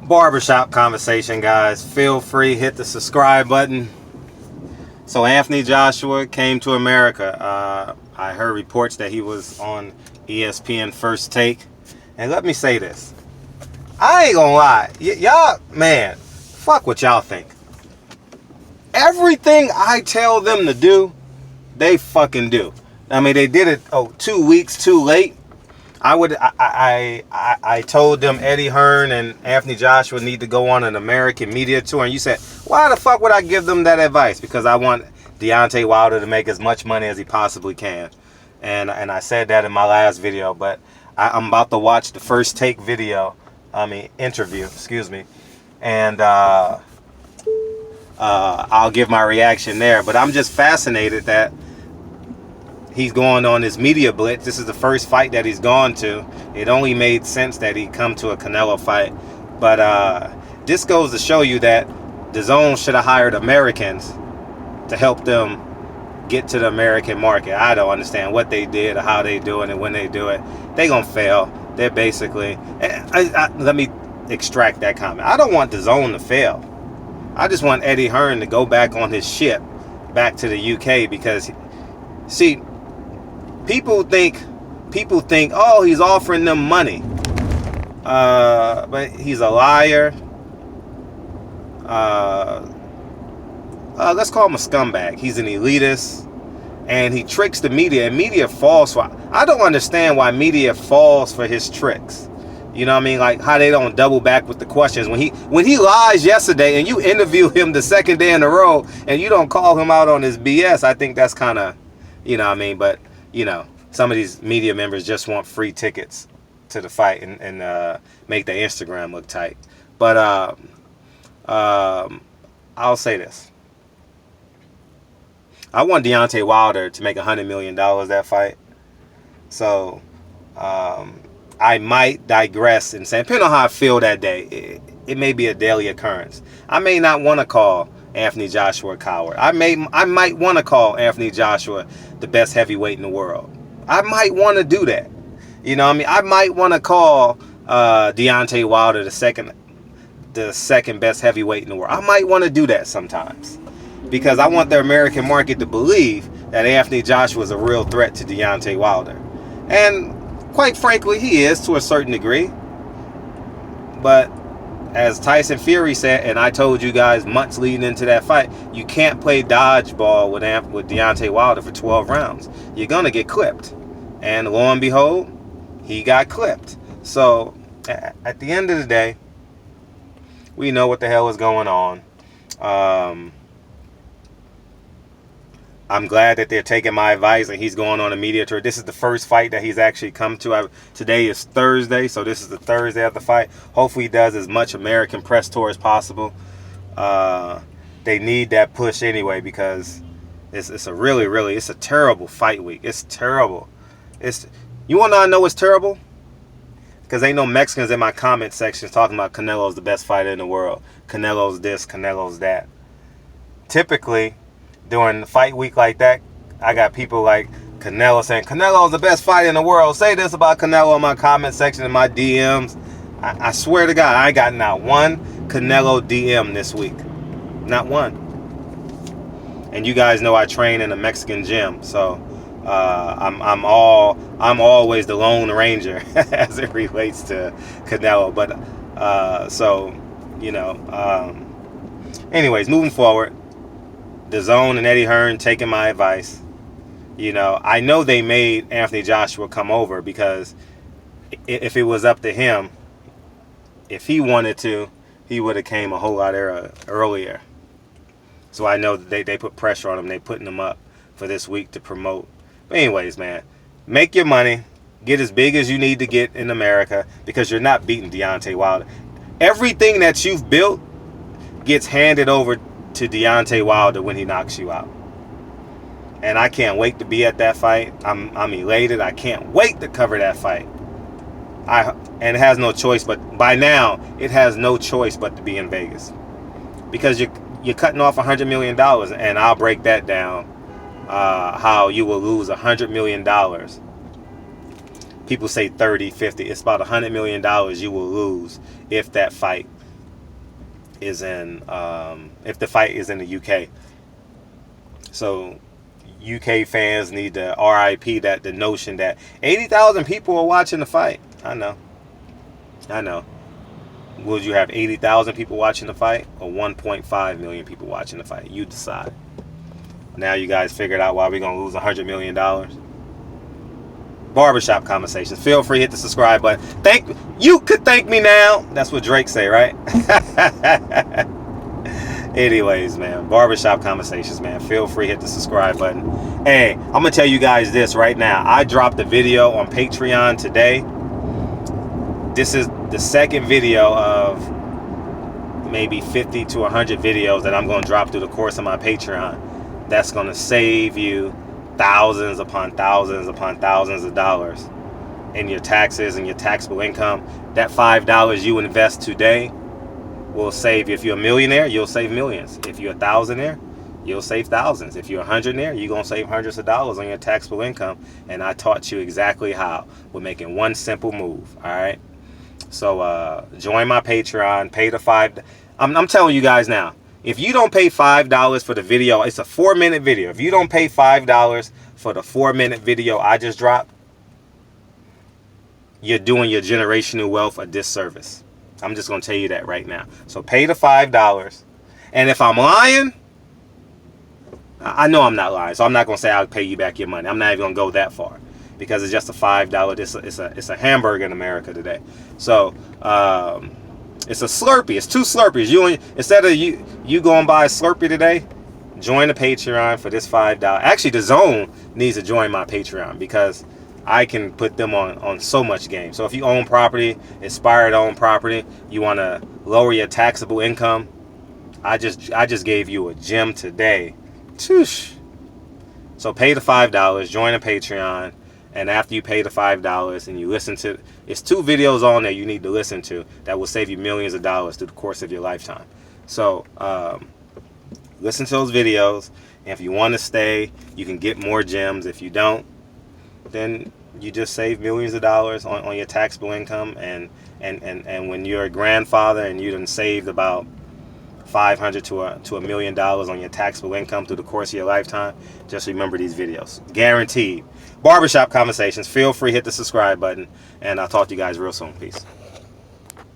Barbershop conversation, guys. Feel free, hit the subscribe button. So Anthony Joshua came to America. I heard reports that he was on ESPN First Take. And let me say this. I ain't gonna lie. Y'all, man, fuck what y'all think. Everything I tell them to do, they fucking do. I mean, they did it 2 weeks too late. I told them Eddie Hearn and Anthony Joshua need to go on an American media tour, and you said, why the fuck would I give them that advice? Because I want Deontay Wilder to make as much money as he possibly can, and I said that in my last video. But I'm about to watch the First Take interview, excuse me, and I'll give my reaction there. But I'm just fascinated that he's going on this media blitz. This is the first fight that he's gone to. It only made sense that he come to a Canelo fight. But this goes to show you that DAZN should have hired Americans to help them get to the American market. I don't understand what they did or how they do it and when they do it. They gonna fail. They're basically... let me extract that comment. I don't want DAZN to fail. I just want Eddie Hearn to go back on his ship back to the UK, because... See... People think, oh, he's offering them money. But he's a liar. Let's call him a scumbag. He's an elitist. And he tricks the media. And media falls for... I don't understand why media falls for his tricks. You know what I mean? Like how they don't double back with the questions. When he lies yesterday and you interview him the second day in a row and you don't call him out on his BS, I think that's kind of... You know what I mean? But... You know, some of these media members just want free tickets to the fight and make their Instagram look tight. But I'll say this. I want Deontay Wilder to make $100 million that fight. So I might digress and say, depending on how I feel that day, it may be a daily occurrence. I may not want to call Anthony Joshua a coward. I might want to call Anthony Joshua the best heavyweight in the world. I might want to do that. You know what I mean? I might want to call Deontay Wilder the second best heavyweight in the world. I might want to do that sometimes, because I want the American market to believe that Anthony Joshua is a real threat to Deontay Wilder. And quite frankly, he is to a certain degree. But as Tyson Fury said, and I told you guys months leading into that fight, you can't play dodgeball with Deontay Wilder for 12 rounds. You're going to get clipped. And lo and behold, he got clipped. So, at the end of the day, we know what the hell is going on. I'm glad that they're taking my advice and he's going on a media tour. This is the first fight that he's actually come to. Today is Thursday, so this is the Thursday of the fight. Hopefully he does as much American press tour as possible. They need that push anyway, because it's a really, it's a terrible fight week. It's terrible. You want to know what's terrible? Because ain't no Mexicans in my comment section talking about Canelo's the best fighter in the world. Canelo's this, Canelo's that. Typically, during the fight week like that, I got people like Canelo saying, Canelo's the best fighter in the world. Say this about Canelo in my comment section, in my DMs. I swear to God, I ain't got not one Canelo DM this week. Not one. And you guys know I train in a Mexican gym, so I'm always the Lone Ranger as it relates to Canelo. But so, you know, anyways, moving forward. DAZN and Eddie Hearn taking my advice. You know, I know they made Anthony Joshua come over, because if it was up to him, if he wanted to, he would have came a whole lot earlier. So I know that they put pressure on him. They putting him up for this week to promote. But anyways, man, make your money. Get as big as you need to get in America, because you're not beating Deontay Wilder. Everything that you've built gets handed over to Deontay Wilder when he knocks you out. And I can't wait to be at that fight. I'm elated. I can't wait to cover that fight. And it has no choice, but by now it has no choice but to be in Vegas, because you're cutting off $100 million, and I'll break that down. How you will lose $100 million. People say 30, 50. It's about $100 million you will lose if that fight is in if the fight is in the UK. So UK fans need to RIP that the notion that 80,000 people are watching the fight. I know. Would you have 80,000 people watching the fight or 1.5 million people watching the fight? You decide. Now you guys figured out why we're going to lose $100 million. Barbershop Conversations. Feel free to hit the subscribe button. You could thank me now. That's what Drake say, right? Anyways, man, Barbershop Conversations, man. Feel free to hit the subscribe button. Hey, I'm going to tell you guys this right now. I dropped a video on Patreon today. This is the second video of maybe 50 to 100 videos that I'm going to drop through the course of my Patreon. That's going to save you thousands upon thousands upon thousands of dollars in your taxes and your taxable income. That $5 you invest today will save you. If you're a millionaire, you'll save millions. If you're a thousandaire, you'll save thousands. If you're a hundredaire, you're going to save hundreds of dollars on your taxable income. And I taught you exactly how. We're making one simple move. All right. So join my Patreon. Pay the $5. I'm telling you guys now. If you don't pay $5 for the video, it's a 4-minute video. If you don't pay $5 for the 4-minute video I just dropped, you're doing your generational wealth a disservice. I'm just going to tell you that right now. So pay the $5. And if I'm lying, I know I'm not lying. So I'm not going to say I'll pay you back your money. I'm not even going to go that far because it's just a $5. It's a hamburger in America today. So it's a Slurpee. It's 2 Slurpees. Instead of you going buy a Slurpee today, join the Patreon for this $5. Actually, DAZN needs to join my Patreon because I can put them on so much game. So if you own property, aspire to own property, you want to lower your taxable income, I just gave you a gem today. Toosh. So pay the $5, join the Patreon, and after you pay the $5 and you listen to, it's 2 videos on there you need to listen to that will save you millions of dollars through the course of your lifetime. So listen to those videos, and if you want to stay, you can get more gems. If you don't, then you just save millions of dollars on your taxable income. And when you're a grandfather and you done saved about $500 to $1 million on your taxable income through the course of your lifetime, just remember these videos. Guaranteed. Barbershop Conversations. Feel free to hit the subscribe button, and I'll talk to you guys real soon. Peace.